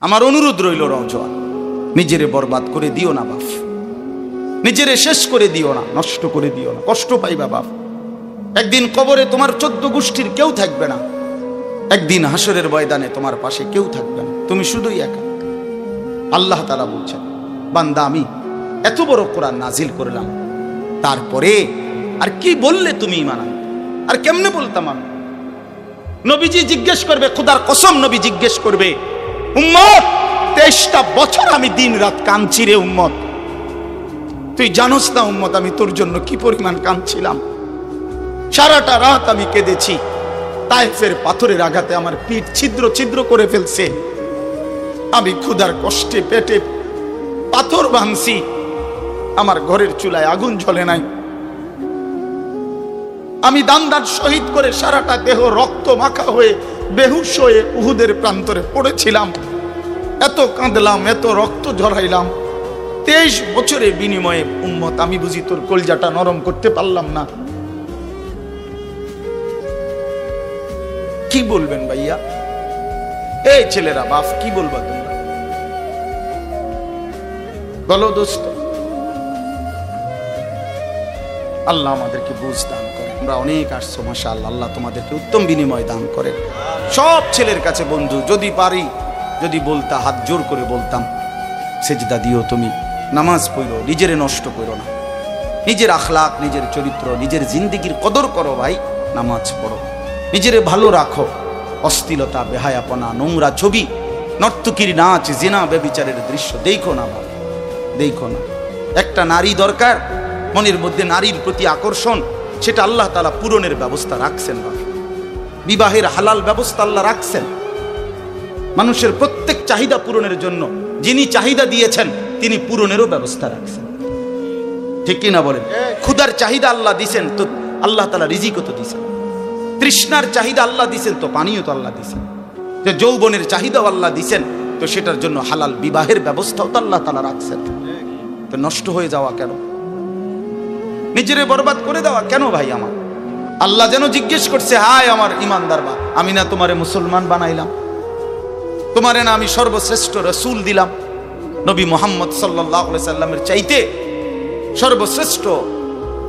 আমার অনুরোধ রইল নওজোয়ান, নিজেরে বরবাদ করে দিও না বাপ, নিজেরে শেষ করে দিও না, নষ্ট করে দিও না, কষ্ট পাইবা বাপ। একদিন কবরে তোমার 14 গোষ্ঠীর কেউ থাকবে না, একদিন হাসরের ময়দানে তোমার পাশে কেউ থাকবে না, তুমি শুধুই একা। আল্লাহ তাআলা বলছেন, বান্দা আমি এত বড় কোরআন নাজিল করলাম, তারপরে আর কি বললে তুমি ঈমান আনতে? আর কেমনে বলতাম আমি? নবীজি জিজ্ঞেস করবে, খোদার কসম নবী জিজ্ঞেস করবে, উম্মত 23টা বছর আমি দিন রাত কাঁদছি রে উম্মত, তুই জানোস না উম্মত আমি তোর জন্য কি পরিমাণ কাঁদছিলাম। সারাটা রাত আমি কেঁদেছি, তায়েফের পাথরের আঘাতে আমার পিঠ ছিদ্র ছিদ্র করে ফেলছে, আমি ক্ষুধার কষ্টে পেটে পাথর ভাঙছি, আমার ঘরের চুলায় আগুন জ্বলে নাই, আমি দান্দার শহীদ করে সারাটা দেহ রক্ত মাখা হয়ে বেহুশ হয়ে উহুদের প্রান্তরে পড়েছিলাম, এত কাঁদলাম, এত রক্ত ঝরাইলাম, 23 বছরের বিনিময়ে উম্মত আমি বুঝি তোর কলজাটা নরম করতে পারলাম না। কি বলবেন ভাইয়া? এই ছেলেরা বাপ কি বলবা তোমরা? বলো দোস্ত। আল্লাহ আমাদেরকে বুঝ দান করে। আমরা অনেক আসছো মাশাআল্লাহ, আল্লাহ তোমাদেরকে উত্তম বিনিময় দান করে। সব ছেলের কাছে বন্ধু, যদি পারি, যদি বলতা, হাত জোর করে বলতাম, সেজদা দিও তুমি, নামাজ পড়ো, নিজেরে নষ্ট করো না, নিজের আখলাক, নিজের চরিত্র, নিজের জিন্দেগির কদর করো ভাই, নামাজ পড়ো, নিজেরে ভালো রাখো। অশ্লীলতা, বেহায়াপনা, নোংরা ছবি, নর্তকীর নাচ, জিনা, ব্যভিচারের দৃশ্য দেখো না ভাই, দেখো না। একটা নারী দরকার, মনের মধ্যে নারীর প্রতি আকর্ষণ, সেটা আল্লাহ তাআলা পূরণের ব্যবস্থা রাখছেন ভাই। বিবাহের হালাল ব্যবস্থা আল্লাহ রাখছেন, মানুষের প্রত্যেক চাহিদা পূরণের জন্য যিনি চাহিদা দিয়েছেন তিনি পূরণেরও ব্যবস্থা রাখছেন, ঠিক কিনা বলেন? ক্ষুধার চাহিদা আল্লাহ দিছেন, তো আল্লাহ তাআলা রিজিকও তো দিছেন। তৃষ্ণার চাহিদা আল্লাহ দিছেন, তো পানিও তো আল্লাহ দিছেন। যে যৌবনের চাহিদাও আল্লাহ দিছেন, তো সেটার জন্য হালাল বিবাহের ব্যবস্থাও তো আল্লাহ তাআলা রাখছেন। তো নষ্ট হয়ে যাওয়া কেন? নিজেরে বরবাদ করে দেওয়া কেন ভাই? আমার আল্লাহ যেন জিজ্ঞেস করছে, হায় আমার ইমানদার বা, আমি না তোমারে মুসলমান বানাইলাম, তোমারে না আমি সর্বশ্রেষ্ঠ রাসূল দিলাম, নবী মুহাম্মদ সাল্লাল্লাহু আলাইহি সাল্লামের চাইতে সর্বশ্রেষ্ঠ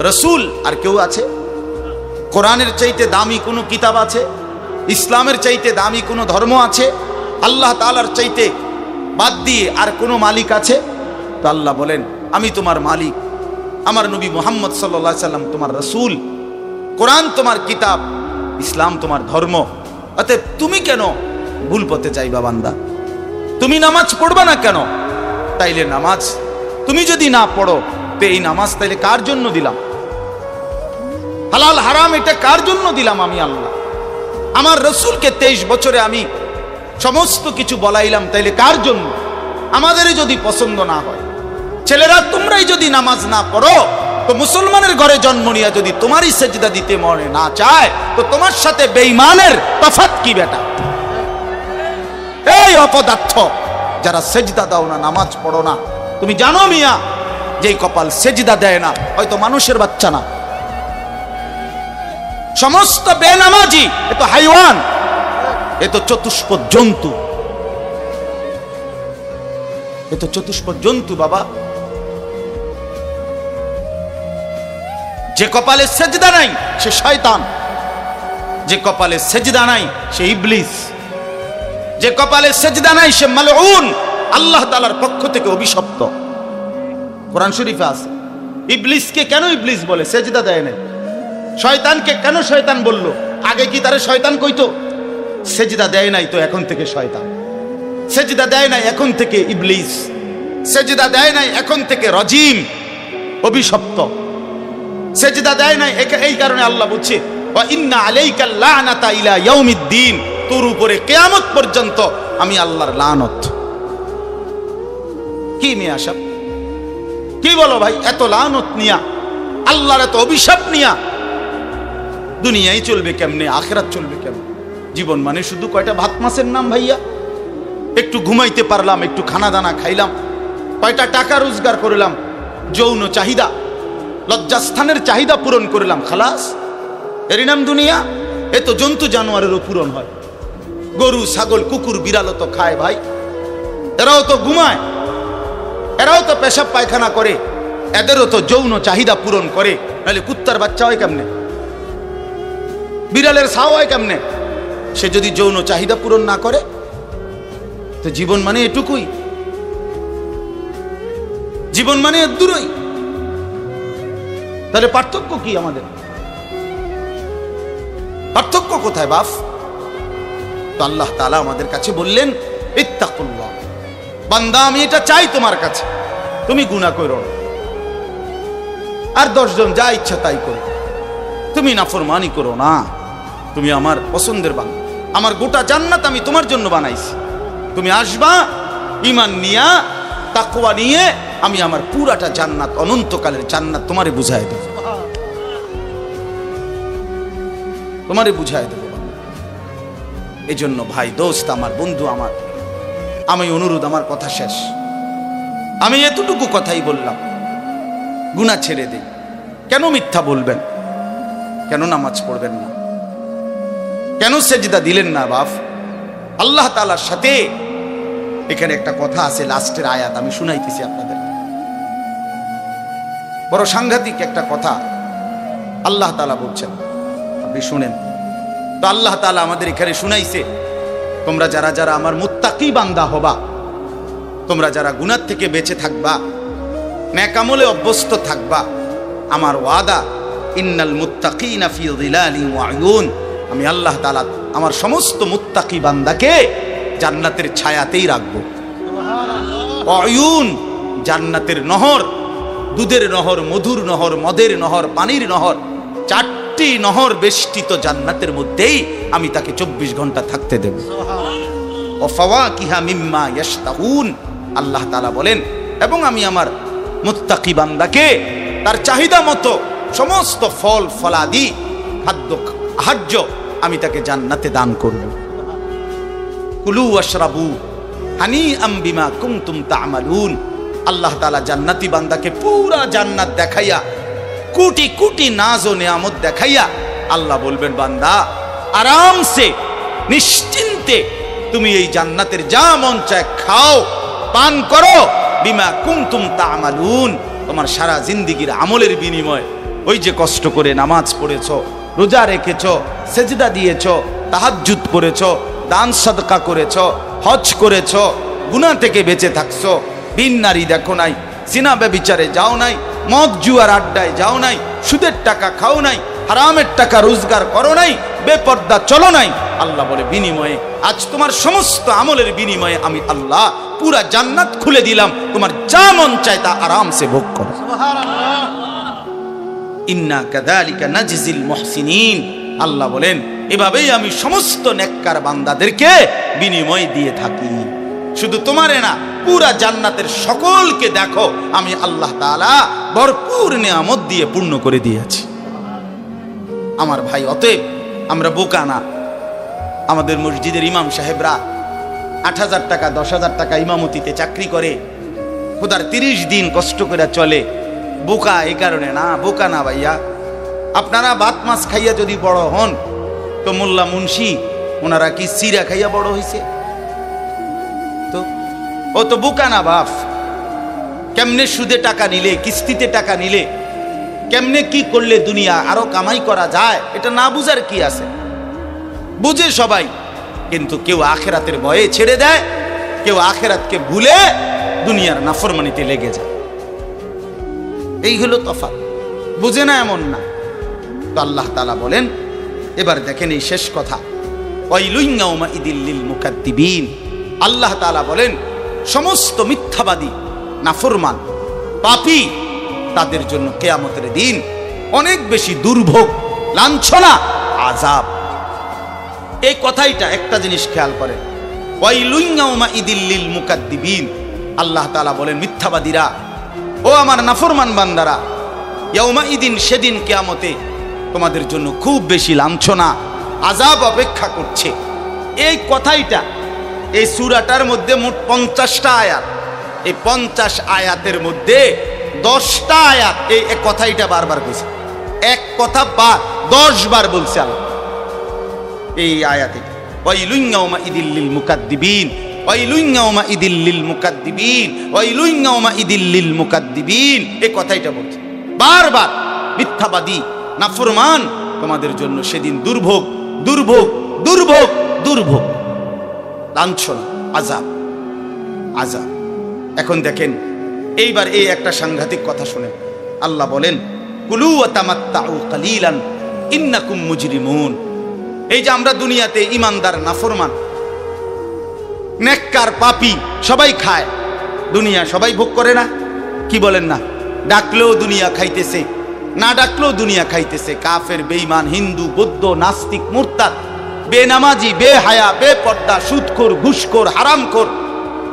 রাসূল আর কেউ আছে? কোরআনের চাইতে দামি কোনো কিতাব আছে? ইসলামের চাইতে দামি কোনো ধর্ম আছে? আল্লাহ তাআলার চাইতে বাদ দিয়ে আর কোনো মালিক আছে? তো আল্লাহ বলেন, আমি তোমার মালিক, আমার নবী মুহাম্মদ সাল্লাল্লাহু আলাইহি সাল্লাম তোমার রাসূল, কোরআন তোমার কিতাব, ইসলাম তোমার ধর্ম। অতএব তুমি কেন ভুল পথে যাইবা বান্দা? তুমি নামাজ পড়বা না কেন? তাইলে নামাজ তুমি যদি না পড়ো, তো এই নামাজ তাইলে কার জন্য দিলাম? হালাল হারাম এটা কার জন্য দিলাম? আমি আল্লাহ। আমার রাসূলকে 23 বছরে আমি সমস্ত কিছু বলাইলাম, তাইলে কার জন্য? আমাদেরই যদি পছন্দ না হয়, ছেলেরা তোমরাই যদি নামাজ না পড়ো, তো মুসলমানের ঘরে জন্ম নিয়ে যদি তোমারই সেজদা দিতে মনে না চায়, তো তোমার সাথে বেঈমানের তফাৎ কি বেটা? এই অপদার্থ যারা সেজদা দাও না, নামাজ পড়ো না, তুমি জানো মিয়া, যেই কপাল সেজদা দেয় না, হয়তো মানুষের বাচ্চা না, সমস্ত বেনামাজি এ তো হাইওয়ান, এ তো চতুষ্পদ জন্তু, এ তো চতুষ্পদ জন্তু বাবা। যে কপালে সেজদা নাই সে শয়তান, যে কপালে সেজদা নাই সে ইবলিস, যে কপালে সেজদা নাই সে মালউন, আল্লাহ তাআলার পক্ষ থেকে অভিশপ্ত। কোরআন শরীফে আছে। ইবলিসকে কেন ইবলিস বলে? সেজদা দেয় নাই। শয়তানকে কেন শয়তান বলল? আগে কি তারে শয়তান কইতো? সেজদা দেয় নাই, তো এখন থেকে শয়তান। সেজদা দেয় নাই, এখন থেকে ইবলিস। সেজদা দেয় নাই, এখন থেকে রজিম, অভিশপ্ত। সেজদা দেয় নাই, এই কারণে আল্লাহ বলছে, ওয়া ইন্না আলাইকাল লানাতা ইলা ইয়াউমিদ্দিন, তোর উপরে কিয়ামত পর্যন্ত আমি আল্লাহর লানত। কি মিয়া সাহেব, কি বলো ভাই? এত লানত নিয়া, আল্লাহর এত অভিশাপ নিয়া দুনিয়ায় চলবে কেমনে? আখিরাত চলবে কেমনে? জীবন মানে শুধু কয়টা ভাত মাছের নাম ভাইয়া? একটু ঘুমাইতে পারলাম, একটু খানা দানা খাইলাম, কয়টা টাকা রোজগার করলাম, যৌন চাহিদা, লজ্জাস্থানের চাহিদা পূরণ করলাম, খালাস, এরই নাম দুনিয়া? এ তো জন্তু জানোয়ারেরও পূরণ হয়। গরু, ছাগল, কুকুর, বিড়ালও তো খায় ভাই। এরাও তো ঘুমায়, এরাও তো পেশাব পায়খানা করে, এদেরও তো যৌন চাহিদা পূরণ করে। নাহলে কুত্তার বাচ্চা হয় কেমনে, বিড়ালের ছাও হয় কেমনে? সে যদি যৌন চাহিদা পূরণ না করে, তো জীবন মানে এটুকুই, জীবন মানে দূরই। তাহলে পার্থক্য কি আমাদের? পার্থক্য কোথায় বাপ? তো আল্লাহ তাআলা আমাদের কাছে বললেন, ইত্তাকুল্লাহ, বান্দা আমি এটা চাই তোমার কাছে, তুমি গুনাহ করো না, আর 10 জন যা ইচ্ছা তাই করো, তুমি নাফরমানি করো না, তুমি আমার পছন্দের বান্দা, আমার গোটা জান্নাত আমি তোমার জন্য বানাইছি, তুমি আসবা ঈমান নিয়া, তাকওয়া নিয়ে, আমি আমার পুরাটা জান্নাত, অনন্তকালের জান্নাত তোমারে বুঝাই দেব, তোমারে বুঝাই দেব। এই জন্য ভাই, দোস্ত আমার, বন্ধু আমার, আমি অনুরোধ, আমার কথা শেষ, আমি এতটুকু কথাই বললাম, গুনাহ ছেড়ে দিই। কেন মিথ্যা বলবেন? কেন নামাজ পড়বেন না? কেন সেজদা দিলেন না বাপ? আল্লাহ তাআলার সাথে এখানে একটা কথা আছে, লাস্টের আয়াত আমি শুনাইতেছি আপনাদের, বড় সাংঘাতিক একটা কথা আল্লাহ তাআলা বলছেন, আপনি শুনেন। তো আল্লাহ তাআলা আমাদের এখানে শুনাইছে, তোমরা যারা যারা আমার মুত্তাকি বান্দা হবা, তোমরা যারা গুনাহ থেকে বেঁচে থাকবা, নেক আমলে অভ্যস্ত থাকবা, আমার ওয়াদা, ইন্নাল মুত্তাকিনা ফি যিলালিন ওয়া উয়ুন, আমি আল্লাহ তাআলা আমার সমস্ত মুত্তাকি বান্দাকে জান্নাতের ছায়াতেই রাখবো। সুবহানাল্লাহ। উয়ুন, জান্নাতের নহর, দুধের নহর, মধুর নহর, মদের নহর, পানির নহর, 4টি নহর বেষ্টিত জান্নাতের মধ্যেই আমি তাকে 24 ঘন্টা থাকতে দেব। সুবহানাল্লাহ। ওয়া ফাওয়াকিহা মিম্মা ইয়াশতাহুন, আল্লাহ তাআলা বলেন, এবং আমি আমার মুত্তাকি বান্দাকে তার চাহিদা মতো সমস্ত ফল ফলাদি, খাদ্য আহার্য আমি তাকে জান্নাতে দান করব। কুলু ওয়াশরাবু হানিআম বিমা কুনতুম তা'মালুন, আল্লাহ তাআলা জান্নাতি বান্দাকে পুরা জান্নাত দেখাইয়া, কোটি কোটি নাজ ও নিয়ামত দেখাইয়া আল্লাহ বলবেন, বান্দা আরামসে নিশ্চিন্তে তুমি এই জান্নাতের যা মন চায় খাও, পান করো, বিমা কুনতুম তা'মালুন, তোমার সারা জিন্দেগীর আমলের বিনিময়, ওই যে কষ্ট করে নামাজ পড়েছো, রোজা রেখেছো, সেজদা দিয়েছো, তাহাজ্জুদ পড়েছো, দান সাদকা করেছো, হজ করেছো, গুনাহ থেকে বেঁচে থাকছো, বিন নারী দেখো নাই, জিনা ব্যভিচারে যাও নাই, মদ জুয়ার আড্ডায় যাও নাই, সুদের টাকা খাও নাই, হারামের টাকা রোজগার করো নাই, বেপর্দা চলো নাই, আল্লাহ বলে বিনিময়ে আজ তোমার সমস্ত আমলের বিনিময়ে আমি আল্লাহ পুরা জান্নাত খুলে দিলাম, তোমার যা মন চায় তা আরামসে ভোগ করো। সুবহানাল্লাহ। ইন্না কাযালিকা নাজজিল মুহসিনিন, আল্লাহ বলেন এভাবেই আমি সমস্ত নেককার বান্দাদেরকে বিনিময় দিয়ে থাকি। শুধু তোমারে না, পুরা জান্নাতের সকলকে দেখো আমি আল্লাহ তাআলা ভরপুর নিয়ামত দিয়ে পূর্ণ করে দিয়েছি। আমার ভাই, অতএব আমরা বোকা না। আমাদের মসজিদের ইমাম সাহেবরা 8,000 টাকা 10,000 টাকা ইমামতিতে চাকরি করে, খোদার 30 দিন কষ্ট করে চলে। বোকা এই কারণে না, বোকা না ভাইয়া। আপনারা ভাত মাছ খাইয়া যদি বড় হন, তো মোল্লা মুন্সি ওনারা কি সিরা খাইয়া বড় হয়েছে? তো ও তো বোকা না বাপ। কেমনে সুদে টাকা নিলে, কিস্তিতে টাকা নিলে, কেমনে কি করলে দুনিয়া আরো কামাই করা যায়, এটা না বুঝার কি আছে? বুঝে সবাই, কিন্তু কেউ আখেরাতের ভয়ে ছেড়ে দেয়, কেউ আখেরাতকে ভুলে দুনিয়ার নাফরমানিতে লেগে যায়। এই হলো তফাৎ। বুঝে না এমন না। তো আল্লাহ তাআলা বলেন, এবার দেখেন এই শেষ কথা, ওয়াইলুন ইয়াউমাইদিল লিল মুকাদ্দিবিন, আল্লাহ তাআলা বলেন সমস্ত মিথ্যাবাদী, নাফরমান, পাপী, তাদের জন্য কিয়ামতের দিন অনেক বেশি দুর্ভোগ, লাঞ্ছনা, আযাব। এই কথাইটা একটা জিনিস খেয়াল করেন, ওয়াইলুন ইয়াউমাইদিল লিল মুকাদ্দিবিন, আল্লাহ তাআলা বলেন মিথ্যাবাদীরা, ও আমার নাফরমান বান্দারা, ইয়াউমাইদিন, সেদিন কিয়ামতে তোমাদের জন্য খুব বেশি লাঞ্ছনা, আযাব অপেক্ষা করছে। এই কথাইটা এই সূরাটার মধ্যে মোট 50টা আয়াত। এই 50 আয়াতের মধ্যে 10টা আয়াত এই কথাইটা বারবার কইছে। এক কথা 10 বার বলছে আল্লাহ এই আয়াতে, ওয়াইলুন ইয়াউমাইদিল লিল মুকাদ্দিবিন, ওয়াইলুন ইয়াউমাইদিল লিল মুকাদ্দিবিন, ওয়াইলুন ইয়াউমাইদিল লিল মুকাদ্দিবিন, এই কথাইটা বলছে বারবার। মিথ্যাবাদী নাফরমান, তোমাদের জন্য সেদিন দুর্ভোগ, দুর্ভোগ, দুর্ভোগ, দুর্ভোগ, লাঞ্ছনা, আযাব, আযাব। এখন দেখেন এইবার এই একটা সাংঘাতিক কথা শুনেন। আল্লাহ বলেন কুলু ওয়া তামাত্তাউ কালিলান ইন্নাকুম মুজরিমুন। এই যে আমরা দুনিয়াতে ইমানদার, নাফরমান, নেককার, পাপী সবাই খায়, দুনিয়া সবাই ভোগ করে না? কি বলেন না? ডাকলেও দুনিয়া খাইতেছে, না ডাকলেও দুনিয়া খাইতেছে। কাফের, বেঈমান, হিন্দু, বৌদ্ধ, নাস্তিক, মুরতাদ, বেনামাজি, বেহায়া, বেপর্দা, সুদখোর, ঘুষখোর, হারামখোর,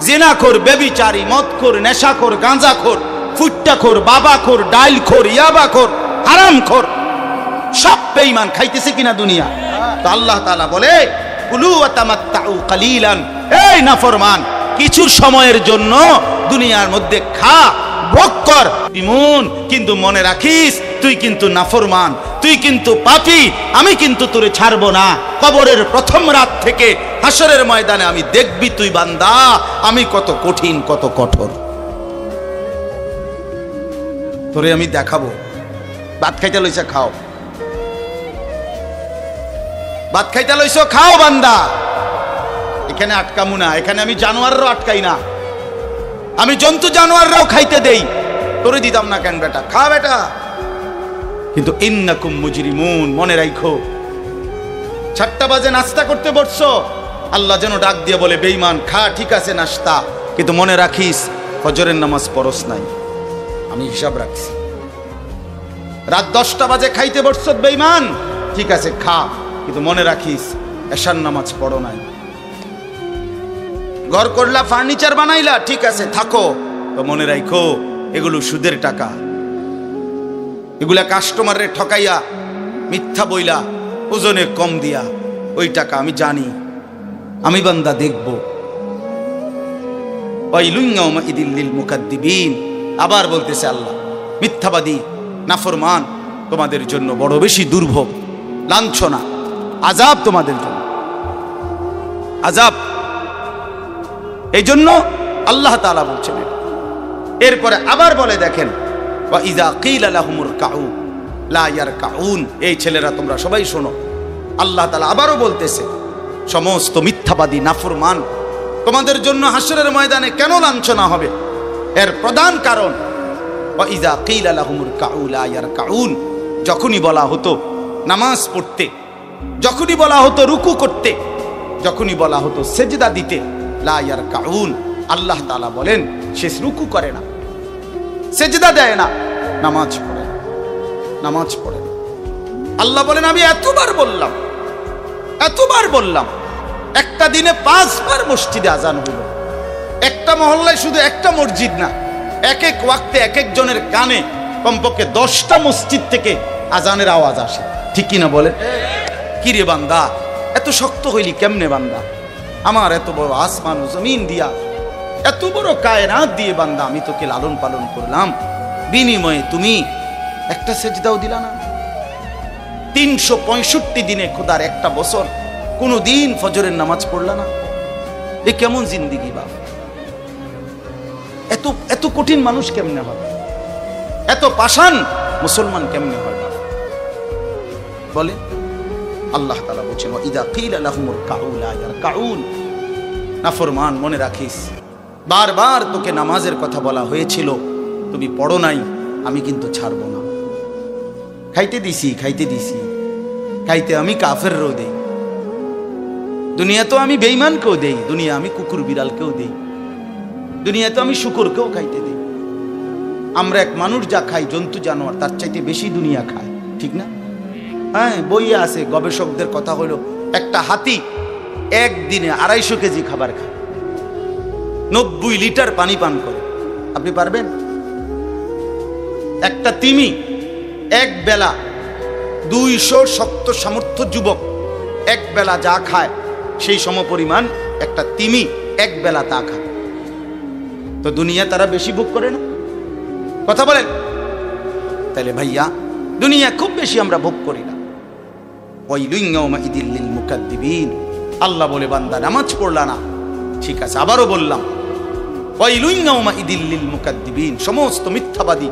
জিনাখোর, ব্যভিচারী, মদখোর, নেশাখোর, গাঁজাখোর, ফুট্টাখোর, বাবাখোর, ডাইলখোর, ইয়াবাখোর, হারামখোর, সব বেঈমান খাইতেছে কিনা দুনিয়া? তো আল্লাহ তাআলা বলে কুলু ওয়া তামাত্তাউ কালিলান, এই নাফরমান কিছু সময়ের জন্য দুনিয়ার মধ্যে খা, ভোগ কর, ইমুন, কিন্তু মনে রাখিস তুই কিন্তু নাফরমান, তুই কিন্তু পাপী, আমি কিন্তু তোরে ছাড়বো না। কবরের প্রথম রাত থেকে হাসরের ময়দানে আমি দেখবি তুই বান্দা আমি কত কঠিন, কত কঠোর, তোরে আমি দেখাবো। ভাত খাইতে লইছে খাও, ভাত খাইতে লইছো খাও বান্দা, এখানে আটকামু না। এখানে আমি জানোয়াররাও আটকাই না, আমি জন্তু জানোয়াররাও খাইতে দেই, তোরে দিতাম না কেন বেটা, খা বেটা। কিন্তু ইন্নাকুম মুজরিমুন, মনে রাখো 7টা বাজে নাস্তা করতে বসছো, আল্লাহ যেন ডাক দিয়ে বলে বেঈমান খা, ঠিক আছে নাস্তা, কিন্তু মনে রাখিস ফজরের নামাজ পড়স নাই, আমি হিসাব রাখছি। রাত 10টা বাজে খাইতে বসছো বেঈমান, ঠিক আছে খা, কিন্তু মনে রাখিস এশার নামাজ পড়ো নাই। ঘর করলা, ফার্নিচার বানাইলা, ঠিক আছে থাকো, তো মনে রাখো এগুলো সুদের টাকা, এগুলা কাস্টমারের ঠকাইয়া, মিথ্যা বইলা, ওজনে কম দিয়া, ওই টাকা আমি জানি, আমি বান্দা দেখব। ওয়াইলুন ইয়াউমাইদিল লিল মুকাদ্দিবিন, আবার বলতেছে আল্লাহ মিথ্যাবাদী, নাফরমান, তোমাদের জন্য বড় বেশি দুর্ভোগ, লাঞ্ছনা, আযাব, তোমাদের জন্য আযাব। এই জন্য আল্লাহ তাআলা বলছেন। এরপরে আবার বলে দেখেন ওয়া ইযা কিলা লাহুমুর কাউ লা ইয়ারকাউন, এই ছেলেরা তোমরা সবাই শোনো, আল্লাহ তাআলা আবারও বলতেছে সমস্ত মিথ্যাবাদী, নাফরমান, তোমাদের জন্য হাসরের ময়দানে কেন লাঞ্ছনা হবে? এর প্রধান কারণ ওয়া ইযা কিলা লাহুমুর কাউ লা ইয়ারকাউন, যখনই বলা হতো নামাজ পড়তে, যখনই বলা হতো রুকু করতে, যখনই বলা হতো সেজদা দিতে, লা ইয়ারকাউন, আল্লাহ তাআলা বলেন সে রুকু করে না, সেজদা দেয় না, নামাজ পড়ে না, নামাজ পড়ে না। আল্লাহ বলেন আমি এতবার বললাম, এতবার বললাম, একটা দিনে 5 বার মসজিদে আজান হইল, একটা মহল্লায় শুধু একটা মসজিদ না, এক এক ওয়াক্তে এক একজনের কানে কমপক্ষে 10টা মসজিদ থেকে আজানের আওয়াজ আসে, ঠিক কিনা বলে? কি রে বান্দা এত শক্ত হইলি কেমনে বান্দা? আমার এত বড় আসমান ও জমিন দিয়া, এত বড় কায়নাত দিয়ে বান্দা আমি তোকে লালন পালন করলাম, বিনিময়ে তুমি একটা সেজদাও দিলা না। 365 দিনে খোদার একটা বছর কোনো দিন ফজরের নামাজ পড়লা না। এ কেমন জিন্দিগি বাপ? এত এত কঠিন মানুষ কেমনে হয়? এত পাষাণ মুসলমান কেমনে হয় বাপ? বলে আল্লাহ তাআলা বলেন ওয়া ইযা কিলা লাহুমুর কাউ লা ইয়ারকাউন, নাফরমান মনে রাখিস বারবার তোকে নামাজের কথা বলা হয়েছিল, তুমি পড়ো নাই, আমি কিন্তু ছাড়বো না। খাইতে দিছি, খাইতে দিছি, খাইতে আমি কাফেরও দেই, দুনিয়া তো আমি বেঈমানকেও দেই, দুনিয়া আমি কুকুর বিড়ালকেও দেই, দুনিয়া তো আমি শুকরকেও খাইতে দেই। আমরা এক মানুষ যা খাই, জন্তু জানোয়ার তার চাইতে বেশি দুনিয়া খায়, ঠিক না? হ্যাঁ, বইয়ে আছে, গবেষকদের কথা হলো একটা হাতি একদিনে 250 কেজি খাবার খায়, 90 লিটার পানি পান করে। আপনি পারবেন? একটা তিমি এক বেলা 200 শক্ত সামর্থ্য যুবক এক বেলা যা খায় সেই সমপরিমাণ একটা তিমি এক বেলা তা খায়। তো দুনিয়া তারা বেশি ভোগ করে না? কথা বলেন। তাহলে ভাইয়া দুনিয়া খুব বেশি আমরা ভোগ করি না। ওয়াইলুন ইয়াউমাইদিল লিল মুকাদ্দিবিন, আল্লাহ বলে বান্দা নামাজ পড়লা না, ঠিক আছে, আবারও বললাম, ওয়াইলুন ইয়াউমাইদিল লিল মুকাদ্দিবিন, সমস্ত মিথ্যাবাদী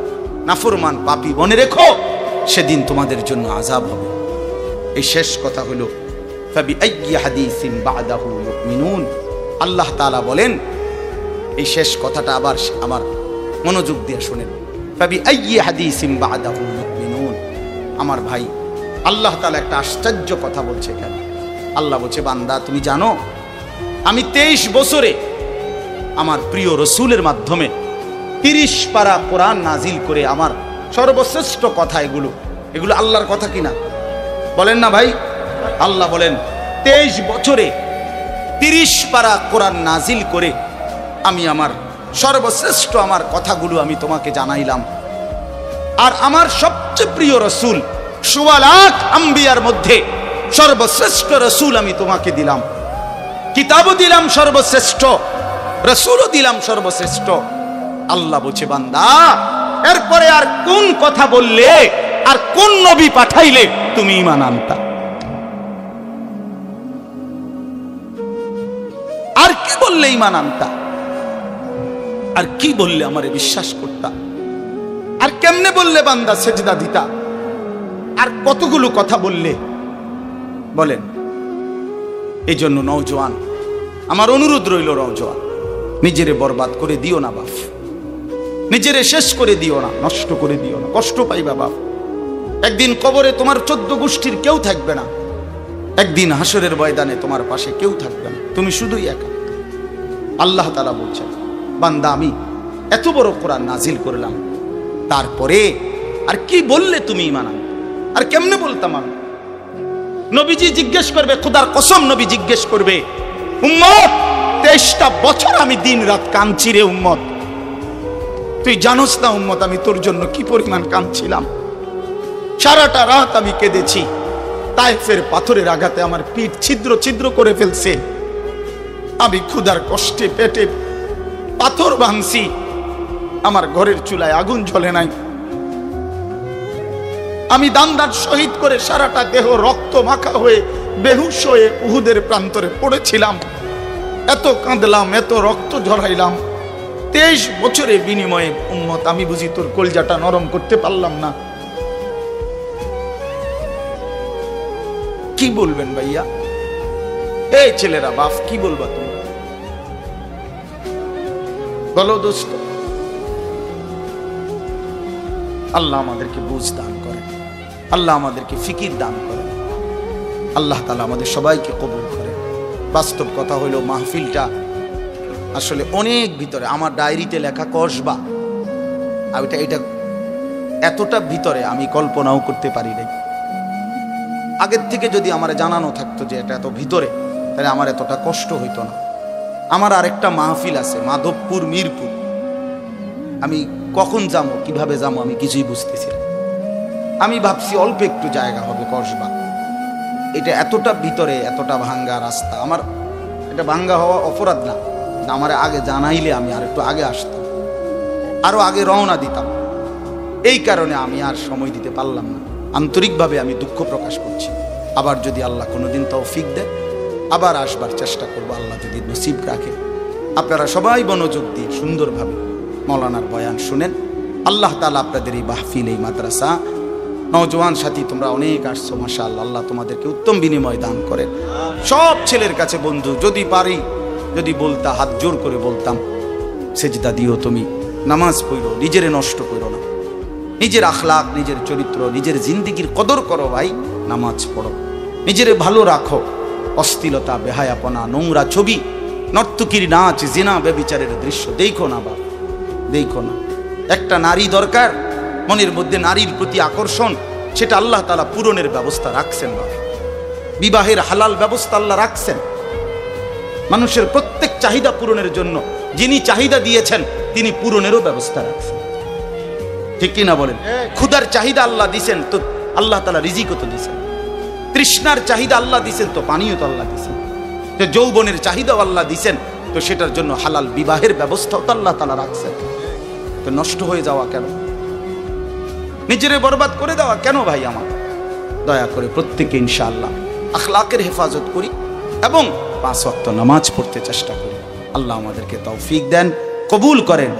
নাফরমান পাপী মনে রেখো সেদিন তোমাদের জন্য আযাব হবে। এই শেষ কথা হলো ফাবিআইয়ি হাদিসিন বা'দাহু ইউমিনুন। আল্লাহ তাআলা বলেন, এই শেষ কথাটা আবার আমার মনোযোগ দিয়ে শুনেন, ফাবিআইয়ি হাদিসিন বা'দাহু ইউমিনুন। আমার ভাই, আল্লাহ তাআলা একটা আশ্চর্য কথা বলছে এখানে। আল্লাহ বলছে, বান্দা তুমি জানো আমি 23 বছরে আমার প্রিয় রসুলের মাধ্যমে 30 পারা কোরআন নাজিল করে আমার সর্বশ্রেষ্ঠ কথা এগুলো আল্লাহর কথা কিনা বলেন না ভাই? আল্লাহ বলেন 23 বছরে 30 পারা কোরআন নাজিল করে আমি আমার সর্বশ্রেষ্ঠ আমার কথাগুলো আমি তোমাকে জানাইলাম। আর আমার সবচেয়ে প্রিয় রসুল 1.25 লাখ আম্বিয়ার মধ্যে সর্বশ্রেষ্ঠ রসুল আমি তোমাকে দিলাম, কিতাবও দিলাম সর্বশ্রেষ্ঠ, রসুলও দিলাম সর্বশ্রেষ্ঠ। আল্লাহ বলছে, বান্দা এরপরে আর কোন কথা বললে আর কোন নবী পাঠাইলে তুমি ঈমান আনতা? আর কি বললে ঈমান আনতা? আর কি বললে আমারে বিশ্বাস করতা? আর কেমনে বললে বান্দা সেজদা দিতা? আর কতগুলো কথা বললে বলেন? এই জন্য নওজোয়ান, আমার অনুরোধ রইল, নওজোয়ান নিজেরে বরবাদ করে দিও না বাপ, নিজেরে শেষ করে দিও না, নষ্ট করে দিও না, কষ্ট পাইবা বাপ। একদিন কবরে তোমার 14 গোষ্ঠীর কেউ থাকবে না, একদিন হাসরের ময়দানে তোমার পাশে কেউ থাকবে না, তুমি শুধুই একা। আল্লাহ তাআলা বলছেন, বান্দা আমি এত বড় কোরআন নাজিল করলাম, তারপরে আর কি বললে তুমি ঈমান আনবে? আর কেমনে বলতাম আমি? নবীজি জিজ্ঞেস করবে, খোদার কসম নবী জিজ্ঞেস করবে, উম্মত 23টা বছর আমি দিন রাত কাঁদছি রে উম্মত, তুই জানোস না উম্মত আমি তোর জন্য কি পরিমাণ কাঁদছিলাম, সারাটা রাত আমি কেঁদেছি, তায়েফের পাথরের আঘাতে আমার পিঠ ছিদ্র ছিদ্র করে ফেলছে, আমি ক্ষুধার কষ্টে পেটে পাথর ভাঙছি, আমার ঘরের চুলায় আগুন জ্বলে নাই, আমি দান্দার শহীদ করে সারাটা দেহ রক্ত মাখা হয়ে বেহুশ হয়ে উহুদের প্রান্তরে পড়েছিলাম, এত কাঁদলাম, এত রক্ত ঝরাইলাম, 23 বছরের বিনিময়ে উম্মত আমি বুঝি তোর কলজাটা নরম করতে পারলাম না? কি বলবেন ভাইয়া? এই ছেলেরা বাপ কি বলবা তুমি? বলো দোস্ত। আল্লাহ আমাদেরকে বুঝ দান করেন, আল্লাহ আমাদেরকে ফিকির দান করেন, আল্লাহ তাআলা আমাদের সবাইকে কবুল করেন। বাস্তব কথা হলো মাহফিলটা আসলে অনেক ভিতরে, আমার ডায়েরিতে লেখা কসবা, এটা এতটা ভিতরে আমি কল্পনাও করতে পারি নাই। আগের থেকে যদি আমার জানানো থাকতো যে এটা এত ভিতরে, তাহলে আমার এতটা কষ্ট হইতো না। আমার আরেকটা মাহফিল আছে মাধবপুর, মিরপুর, আমি কখন যাবো কিভাবে যাবো আমি কিছুই বুঝতেছি না। আমি ভাবছি অল্প একটু জায়গা হবে কসবা, এটা এতটা ভিতরে, এতটা ভাঙ্গা রাস্তা, আমার এটা ভাঙ্গা হওয়া অপরাধ না, আমার আগে জানাইলে আমি আর একটু আগে আসতাম, আরো আগে রওনা দিতাম। এই কারণে আমি আর সময় দিতে পারলাম না। আন্তরিকভাবে আমি দুঃখ প্রকাশ করছি। আবার যদি আল্লাহ কোনোদিন তৌফিক দেয় আবার আসবার চেষ্টা করব, আল্লাহ যদি নসিব রাখে। আপনারা সবাই মনোযোগ দিয়ে সুন্দরভাবে মৌলানার বয়ান শুনেন। আল্লাহ তাআলা আপনাদের এই মাহফিল, এই মাদ্রাসা, নওজোয়ান সাথী তোমরা অনেক আসছো, মাশাআল্লাহ, আল্লাহ তোমাদেরকে উত্তম বিনিময় দান করেন। সব ছেলের কাছে বন্ধু, যদি পারি যদি বলতা, হাত জোর করে বলতাম, সেজদা দিও তুমি, নামাজ পড়ো, নিজেরে নষ্ট করো না, নিজের আখলাক, নিজের চরিত্র, নিজের জিন্দিগির কদর করো ভাই, নামাজ পড়ো, নিজেরে ভালো রাখো। অশ্লীলতা, বেহায়াপনা, নোংরা ছবি, নর্তকীর নাচ, জিনা, ব্যভিচারের দৃশ্য দেখো না বাবা, দেখো না। একটা নারী দরকার, মনের মধ্যে নারীর প্রতি আকর্ষণ, সেটা আল্লাহ তাআলা পূরণের ব্যবস্থা রাখছেন বাবা। বিবাহের হালাল ব্যবস্থা আল্লাহ রাখছেন। মানুষের প্রত্যেক চাহিদা পূরণের জন্য যিনি চাহিদা দিয়েছেন তিনি পূরণেরও ব্যবস্থা রাখছেন, ঠিক কিনা বলেন? ক্ষুধার চাহিদা আল্লাহ দিছেন, তো আল্লাহ তাআলা রিজিকও তো দিছেন। তৃষ্ণার চাহিদা আল্লাহ দিছেন, তো পানিও তো আল্লাহ দিছেন। যে যৌবনের চাহিদাও আল্লাহ দিছেন, তো সেটার জন্য হালাল বিবাহের ব্যবস্থাও তো আল্লাহ তাআলা রাখছেন। তো নষ্ট হয়ে যাওয়া কেন? নিজেরে বরবাদ করে দেওয়া কেন ভাই? আমার দয়া করে প্রত্যেকে ইনশাআল্লাহ আখলাকের হেফাজত করি এবং 5 ওয়াক্ত নামাজ পড়তে চেষ্টা করি। আল্লাহ আমাদেরকে তৌফিক দেন, কবুল করেন।